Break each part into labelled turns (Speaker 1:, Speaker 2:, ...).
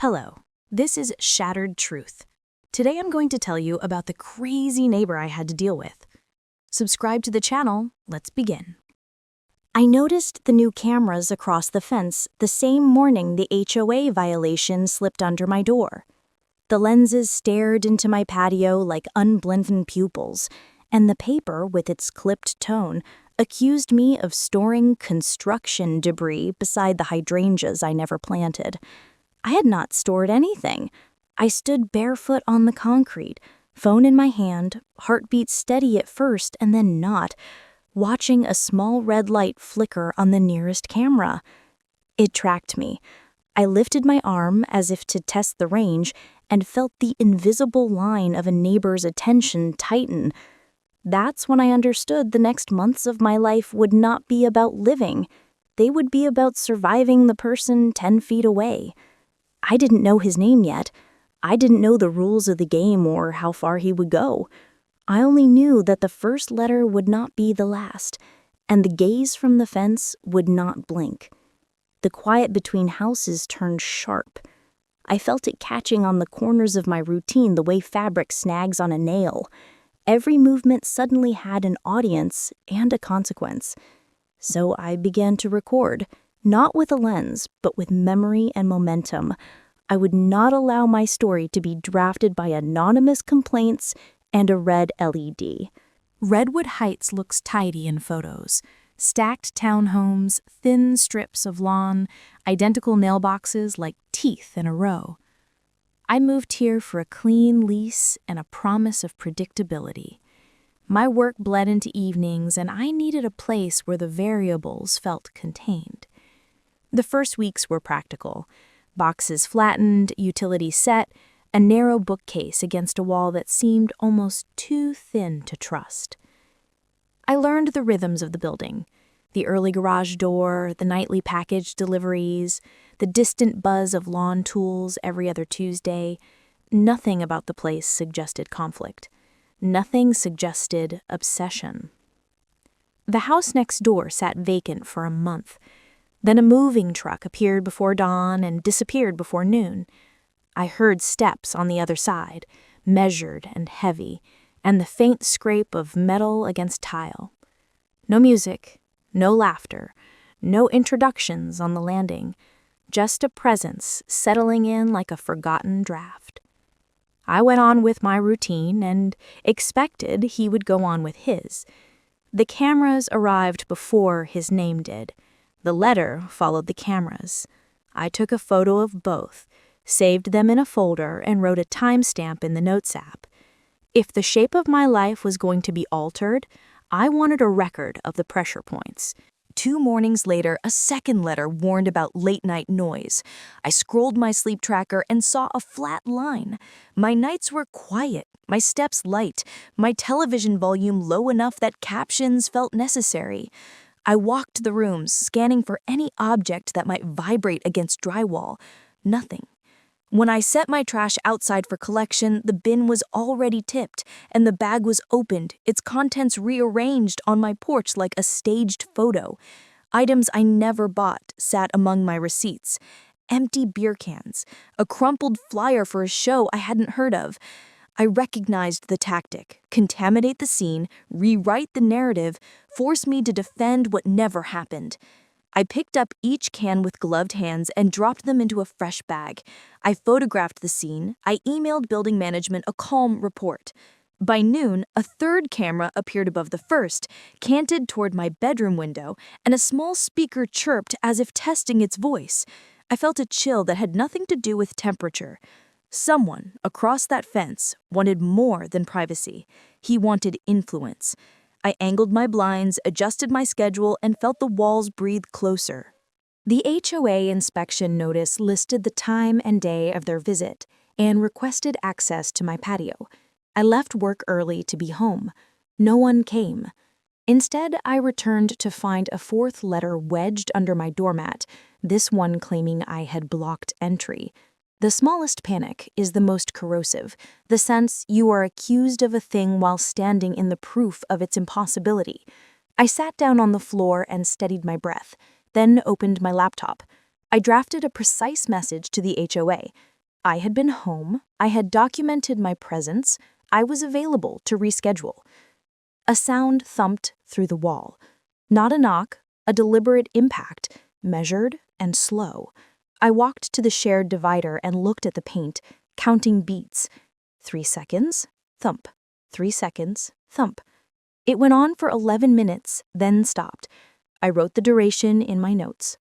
Speaker 1: Hello, this is Shattered Truth. Today I'm going to tell you about the crazy neighbor I had to deal with. Subscribe to the channel, let's begin. I noticed the new cameras across the fence the same morning the HOA violation slipped under my door. The lenses stared into my patio like unblinking pupils, and the paper, with its clipped tone, accused me of storing construction debris beside the hydrangeas I never planted. I had not stored anything. I stood barefoot on the concrete, phone in my hand, heartbeat steady at first and then not, watching a small red light flicker on the nearest camera. It tracked me. I lifted my arm as if to test the range and felt the invisible line of a neighbor's attention tighten. That's when I understood the next months of my life would not be about living. They would be about surviving the person 10 feet away. I didn't know his name yet. I didn't know the rules of the game or how far he would go. I only knew that the first letter would not be the last, and the gaze from the fence would not blink. The quiet between houses turned sharp. I felt it catching on the corners of my routine the way fabric snags on a nail. Every movement suddenly had an audience and a consequence. So I began to record. Not with a lens, but with memory and momentum. I would not allow my story to be drafted by anonymous complaints and a red LED. Redwood Heights looks tidy in photos. Stacked townhomes, thin strips of lawn, identical mailboxes like teeth in a row. I moved here for a clean lease and a promise of predictability. My work bled into evenings, and I needed a place where the variables felt contained. The first weeks were practical. Boxes flattened, utilities set, a narrow bookcase against a wall that seemed almost too thin to trust. I learned the rhythms of the building. The early garage door, the nightly package deliveries, the distant buzz of lawn tools every other Tuesday. Nothing about the place suggested conflict. Nothing suggested obsession. The house next door sat vacant for a month. Then a moving truck appeared before dawn and disappeared before noon. I heard steps on the other side, measured and heavy, and the faint scrape of metal against tile. No music, no laughter, no introductions on the landing, just a presence settling in like a forgotten draft. I went on with my routine and expected he would go on with his. The cameras arrived before his name did. The letter followed the cameras. I took a photo of both, saved them in a folder, and wrote a timestamp in the Notes app. If the shape of my life was going to be altered, I wanted a record of the pressure points. 2 mornings later, a second letter warned about late-night noise. I scrolled my sleep tracker and saw a flat line. My nights were quiet, my steps light, my television volume low enough that captions felt necessary. I walked the rooms, scanning for any object that might vibrate against drywall. Nothing. When I set my trash outside for collection, the bin was already tipped, and the bag was opened, its contents rearranged on my porch like a staged photo. Items I never bought sat among my receipts. Empty beer cans, a crumpled flyer for a show I hadn't heard of. I recognized the tactic: contaminate the scene, rewrite the narrative, force me to defend what never happened. I picked up each can with gloved hands and dropped them into a fresh bag. I photographed the scene. I emailed building management a calm report. By noon, a third camera appeared above the first, canted toward my bedroom window, and a small speaker chirped as if testing its voice. I felt a chill that had nothing to do with temperature. Someone across that fence wanted more than privacy. He wanted influence. I angled my blinds, adjusted my schedule, and felt the walls breathe closer. The HOA inspection notice listed the time and day of their visit and requested access to my patio. I left work early to be home. No one came. Instead, I returned to find a fourth letter wedged under my doormat, this one claiming I had blocked entry. The smallest panic is the most corrosive, the sense you are accused of a thing while standing in the proof of its impossibility. I sat down on the floor and steadied my breath, then opened my laptop. I drafted a precise message to the HOA. I had been home, I had documented my presence, I was available to reschedule. A sound thumped through the wall. Not a knock, a deliberate impact, measured and slow. I walked to the shared divider and looked at the paint, counting beats. 3 seconds, thump. 3 seconds, thump. It went on for 11 minutes, then stopped. I wrote the duration in my notes.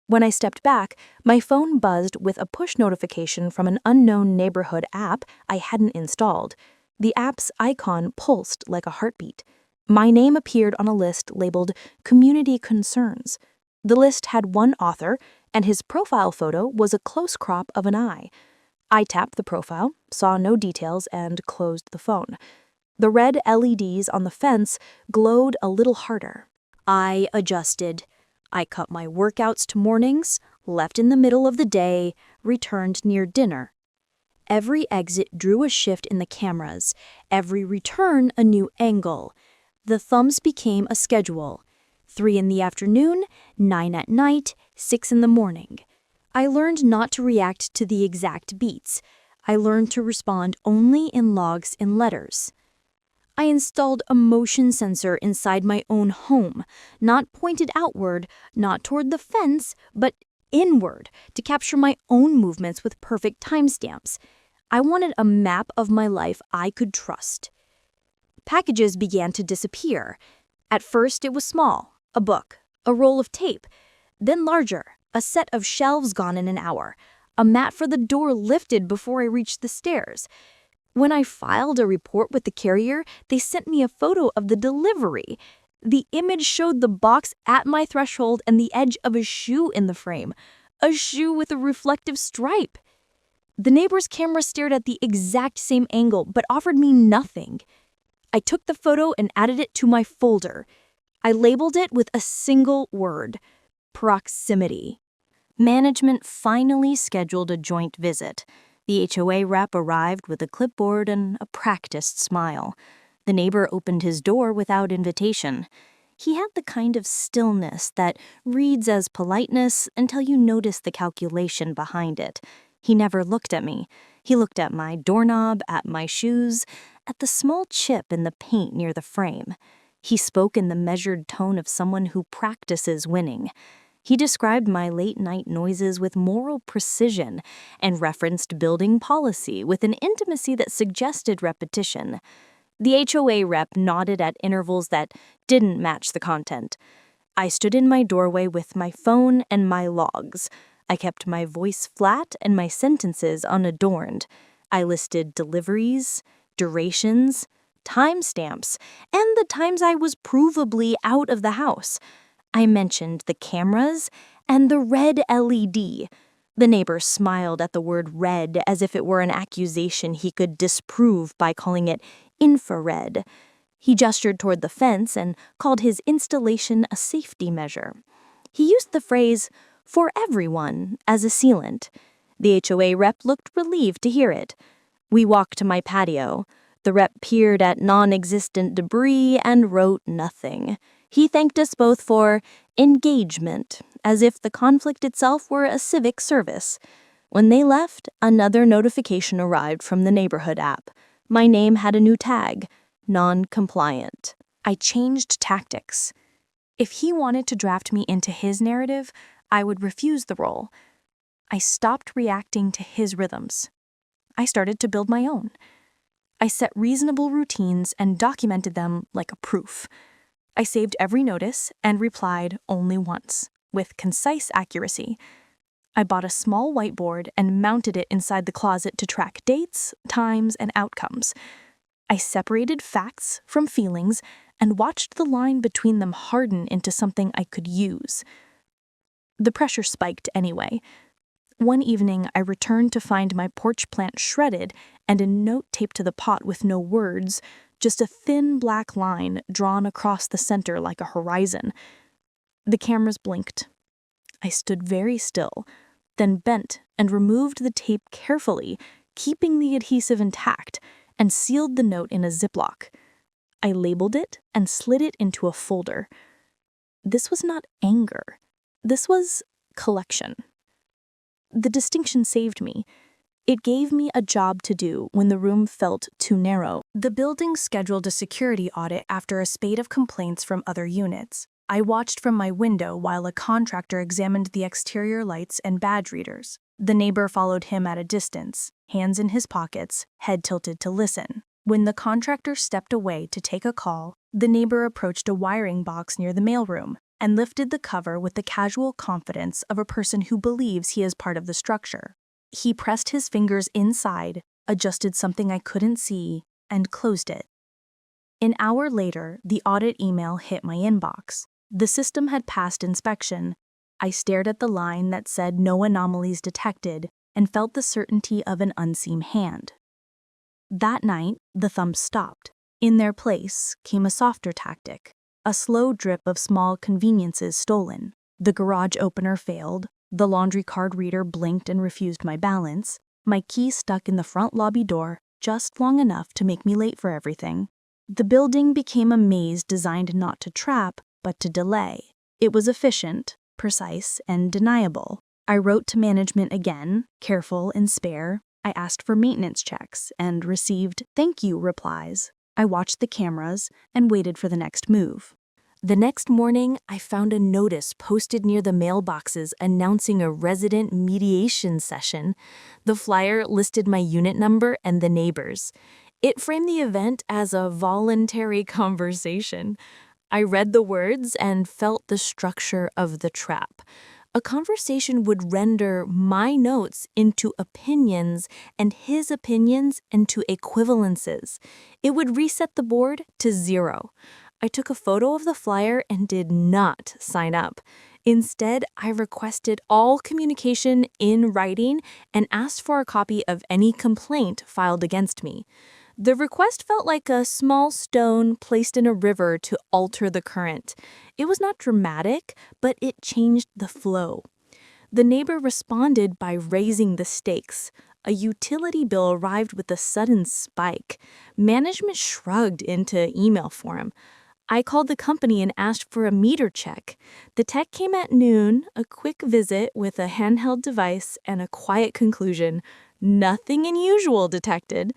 Speaker 1: When I stepped back, my phone buzzed with a push notification from an unknown neighborhood app I hadn't installed. The app's icon pulsed like a heartbeat. My name appeared on a list labeled Community Concerns. The list had one author, and his profile photo was a close crop of an eye. I tapped the profile, saw no details, and closed the phone. The red LEDs on the fence glowed a little harder. I adjusted. I cut my workouts to mornings, left in the middle of the day, returned near dinner. Every exit drew a shift in the cameras, every return a new angle. The thumbs became a schedule. 3 in the afternoon, 9 at night, 6 in the morning. I learned not to react to the exact beats. I learned to respond only in logs and letters. I installed a motion sensor inside my own home, not pointed outward, not toward the fence, but inward, to capture my own movements with perfect timestamps. I wanted a map of my life I could trust. Packages began to disappear. At first it was small, a book, a roll of tape, then larger, a set of shelves gone in an hour, a mat for the door lifted before I reached the stairs. When I filed a report with the carrier, they sent me a photo of the delivery. The image showed the box at my threshold and the edge of a shoe in the frame, a shoe with a reflective stripe. The neighbor's camera stared at the exact same angle but offered me nothing. I took the photo and added it to my folder. I labeled it with a single word: proximity. Management finally scheduled a joint visit. The HOA rep arrived with a clipboard and a practiced smile. The neighbor opened his door without invitation. He had the kind of stillness that reads as politeness until you notice the calculation behind it. He never looked at me. He looked at my doorknob, at my shoes, at the small chip in the paint near the frame. He spoke in the measured tone of someone who practices winning. He described my late-night noises with moral precision and referenced building policy with an intimacy that suggested repetition. The HOA rep nodded at intervals that didn't match the content. I stood in my doorway with my phone and my logs. I kept my voice flat and my sentences unadorned. I listed deliveries, durations, timestamps, and the times I was provably out of the house. I mentioned the cameras and the red LED. The neighbor smiled at the word red as if it were an accusation he could disprove by calling it infrared. He gestured toward the fence and called his installation a safety measure. He used the phrase, "for everyone," as a sealant. The HOA rep looked relieved to hear it. We walked to my patio. The rep peered at non-existent debris and wrote nothing. He thanked us both for engagement, as if the conflict itself were a civic service. When they left, another notification arrived from the neighborhood app. My name had a new tag, non-compliant. I changed tactics. If he wanted to draft me into his narrative, I would refuse the role. I stopped reacting to his rhythms. I started to build my own. I set reasonable routines and documented them like a proof. I saved every notice and replied only once, with concise accuracy. I bought a small whiteboard and mounted it inside the closet to track dates, times, and outcomes. I separated facts from feelings and watched the line between them harden into something I could use. The pressure spiked anyway. One evening, I returned to find my porch plant shredded and a note taped to the pot with no words, just a thin black line drawn across the center like a horizon. The cameras blinked. I stood very still, then bent and removed the tape carefully, keeping the adhesive intact, and sealed the note in a Ziploc. I labeled it and slid it into a folder. This was not anger. This was collection. The distinction saved me. It gave me a job to do when the room felt too narrow. The building scheduled a security audit after a spate of complaints from other units. I watched from my window while a contractor examined the exterior lights and badge readers. The neighbor followed him at a distance, hands in his pockets, head tilted to listen. When the contractor stepped away to take a call, the neighbor approached a wiring box near the mailroom and lifted the cover with the casual confidence of a person who believes he is part of the structure. He pressed his fingers inside, adjusted something I couldn't see, and closed it. An hour later, the audit email hit my inbox. The system had passed inspection. I stared at the line that said no anomalies detected and felt the certainty of an unseen hand. That night, the thumbs stopped. In their place came a softer tactic, a slow drip of small conveniences stolen. The garage opener failed, the laundry card reader blinked and refused my balance, my key stuck in the front lobby door just long enough to make me late for everything. The building became a maze designed not to trap, but to delay. It was efficient, precise, and deniable. I wrote to management again, careful and spare. I asked for maintenance checks and received thank you replies. I watched the cameras and waited for the next move. The next morning, I found a notice posted near the mailboxes announcing a resident mediation session. The flyer listed my unit number and the neighbors. It framed the event as a voluntary conversation. I read the words and felt the structure of the trap. A conversation would render my notes into opinions and his opinions into equivalences. It would reset the board to 0. I took a photo of the flyer and did not sign up. Instead, I requested all communication in writing and asked for a copy of any complaint filed against me. The request felt like a small stone placed in a river to alter the current. It was not dramatic, but it changed the flow. The neighbor responded by raising the stakes. A utility bill arrived with a sudden spike. Management shrugged into email form. I called the company and asked for a meter check. The tech came at noon, a quick visit with a handheld device and a quiet conclusion. Nothing unusual detected.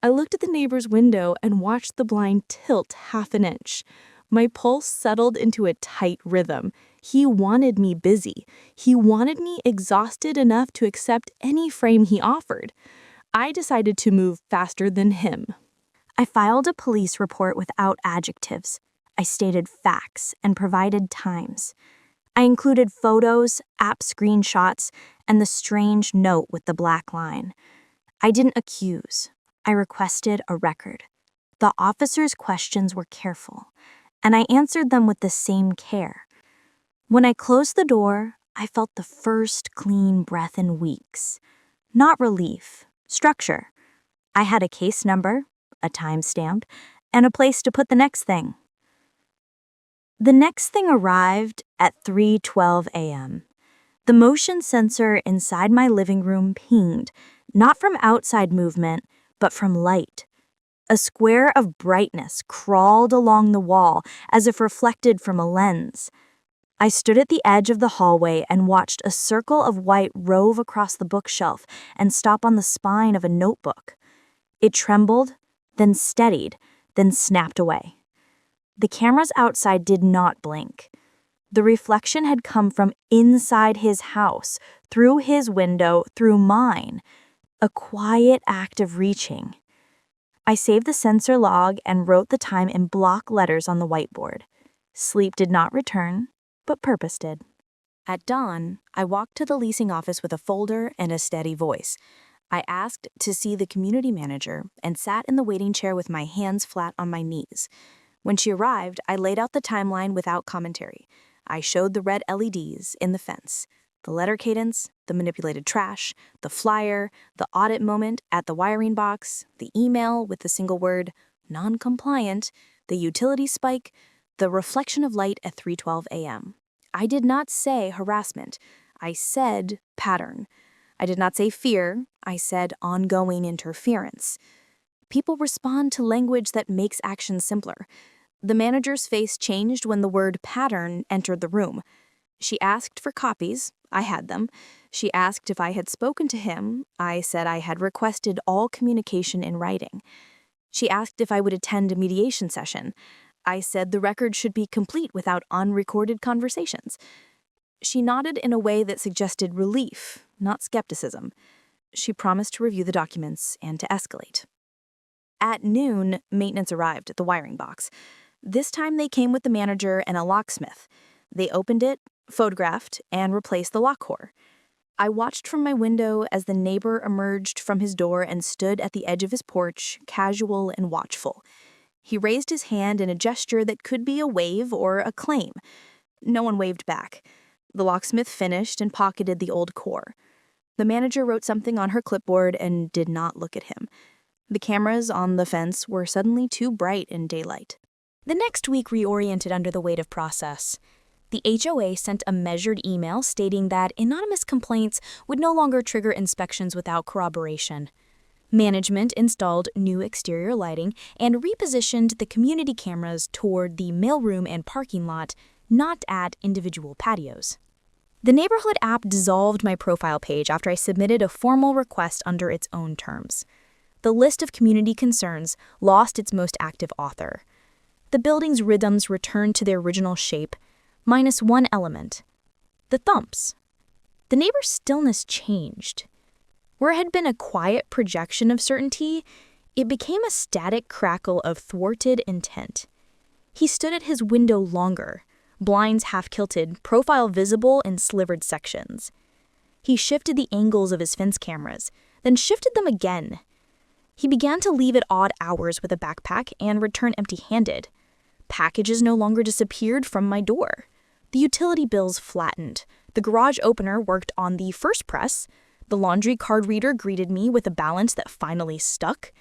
Speaker 1: I looked at the neighbor's window and watched the blind tilt half an inch. My pulse settled into a tight rhythm. He wanted me busy. He wanted me exhausted enough to accept any frame he offered. I decided to move faster than him. I filed a police report without adjectives. I stated facts and provided times. I included photos, app screenshots, and the strange note with the black line. I didn't accuse. I requested a record. The officer's questions were careful, and I answered them with the same care. When I closed the door, I felt the first clean breath in weeks. Not relief, structure. I had a case number, a timestamp, and a place to put the next thing. The next thing arrived at 3:12 a.m. The motion sensor inside my living room pinged, not from outside movement, but from light. A square of brightness crawled along the wall as if reflected from a lens. I stood at the edge of the hallway and watched a circle of white rove across the bookshelf and stop on the spine of a notebook. It trembled, then steadied, then snapped away. The cameras outside did not blink. The reflection had come from inside his house, through his window, through mine. A quiet act of reaching. I saved the sensor log and wrote the time in block letters on the whiteboard. Sleep did not return, but purpose did. At dawn, I walked to the leasing office with a folder and a steady voice. I asked to see the community manager and sat in the waiting chair with my hands flat on my knees. When she arrived, I laid out the timeline without commentary. I showed the red LEDs in the fence, the letter cadence, the manipulated trash, the flyer, the audit moment at the wiring box, the email with the single word, non-compliant, the utility spike, the reflection of light at 3:12 a.m. I did not say harassment. I said pattern. I did not say fear. I said ongoing interference. People respond to language that makes action simpler. The manager's face changed when the word pattern entered the room. She asked for copies. I had them. She asked if I had spoken to him. I said I had requested all communication in writing. She asked if I would attend a mediation session. I said the record should be complete without unrecorded conversations. She nodded in a way that suggested relief, not skepticism. She promised to review the documents and to escalate. At noon, maintenance arrived at the wiring box. This time they came with the manager and a locksmith. They opened it, photographed, and replaced the lock core. I watched from my window as the neighbor emerged from his door and stood at the edge of his porch, casual and watchful. He raised his hand in a gesture that could be a wave or a claim. No one waved back. The locksmith finished and pocketed the old core. The manager wrote something on her clipboard and did not look at him. The cameras on the fence were suddenly too bright in daylight. The next week reoriented under the weight of process. The HOA sent a measured email stating that anonymous complaints would no longer trigger inspections without corroboration. Management installed new exterior lighting and repositioned the community cameras toward the mailroom and parking lot, not at individual patios. The neighborhood app dissolved my profile page after I submitted a formal request under its own terms. The list of community concerns lost its most active author. The building's rhythms returned to their original shape, minus one element: the thumps. The neighbor's stillness changed. Where it had been a quiet projection of certainty, it became a static crackle of thwarted intent. He stood at his window longer, blinds half-kilted, profile visible in slivered sections. He shifted the angles of his fence cameras, then shifted them again. He began to leave at odd hours with a backpack and return empty-handed. Packages no longer disappeared from my door. The utility bills flattened. The garage opener worked on the first press. The laundry card reader greeted me with a balance that finally stuck.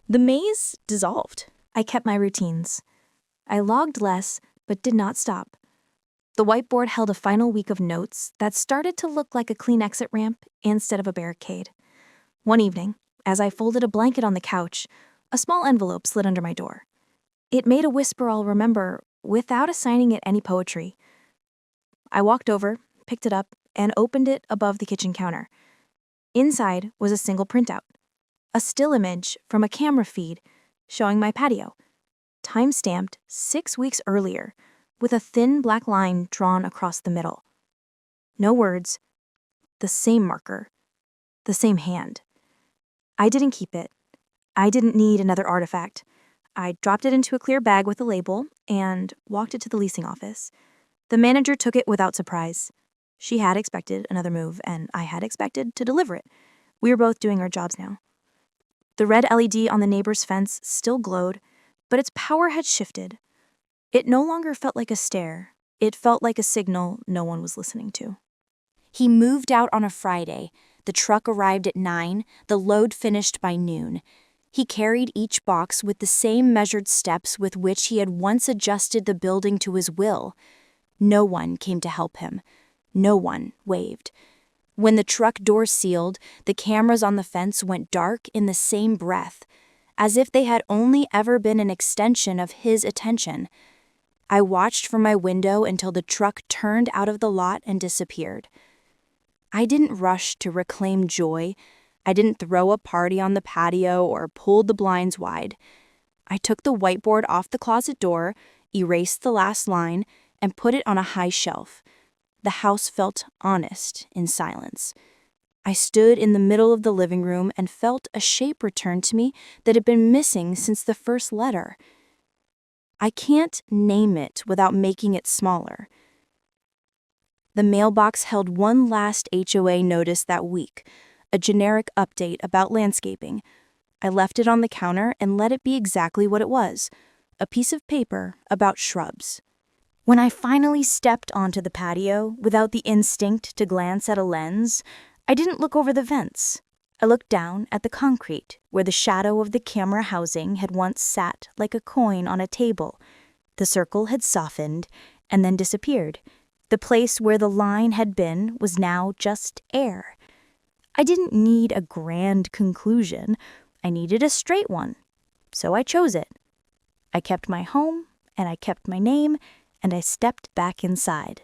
Speaker 1: The maze dissolved. I kept my routines. I logged less, but did not stop. The whiteboard held a final week of notes that started to look like a clean exit ramp instead of a barricade. One evening, as I folded a blanket on the couch, a small envelope slid under my door. It made a whisper I'll remember without assigning it any poetry. I walked over, picked it up, and opened it above the kitchen counter. Inside was a single printout, a still image from a camera feed showing my patio, time-stamped 6 weeks earlier, with a thin black line drawn across the middle. No words, the same marker, the same hand. I didn't keep it. I didn't need another artifact. I dropped it into a clear bag with a label and walked it to the leasing office. The manager took it without surprise. She had expected another move, and I had expected to deliver it. We were both doing our jobs now. The red LED on the neighbor's fence still glowed, but its power had shifted. It no longer felt like a stare. It felt like a signal no one was listening to. He moved out on a Friday. The truck arrived at 9, the load finished by noon. He carried each box with the same measured steps with which he had once adjusted the building to his will. No one came to help him. No one waved. When the truck door sealed, the cameras on the fence went dark in the same breath, as if they had only ever been an extension of his attention. I watched from my window until the truck turned out of the lot and disappeared. I didn't rush to reclaim joy. I didn't throw a party on the patio or pulled the blinds wide. I took the whiteboard off the closet door, erased the last line, and put it on a high shelf. The house felt honest in silence. I stood in the middle of the living room and felt a shape return to me that had been missing since the first letter. I can't name it without making it smaller. The mailbox held one last HOA notice that week, a generic update about landscaping. I left it on the counter and let it be exactly what it was, a piece of paper about shrubs. When I finally stepped onto the patio, without the instinct to glance at a lens, I didn't look over the vents. I looked down at the concrete, where the shadow of the camera housing had once sat like a coin on a table. The circle had softened and then disappeared. The place where the line had been was now just air. I didn't need a grand conclusion. I needed a straight one. So I chose it. I kept my home, and I kept my name, and I stepped back inside.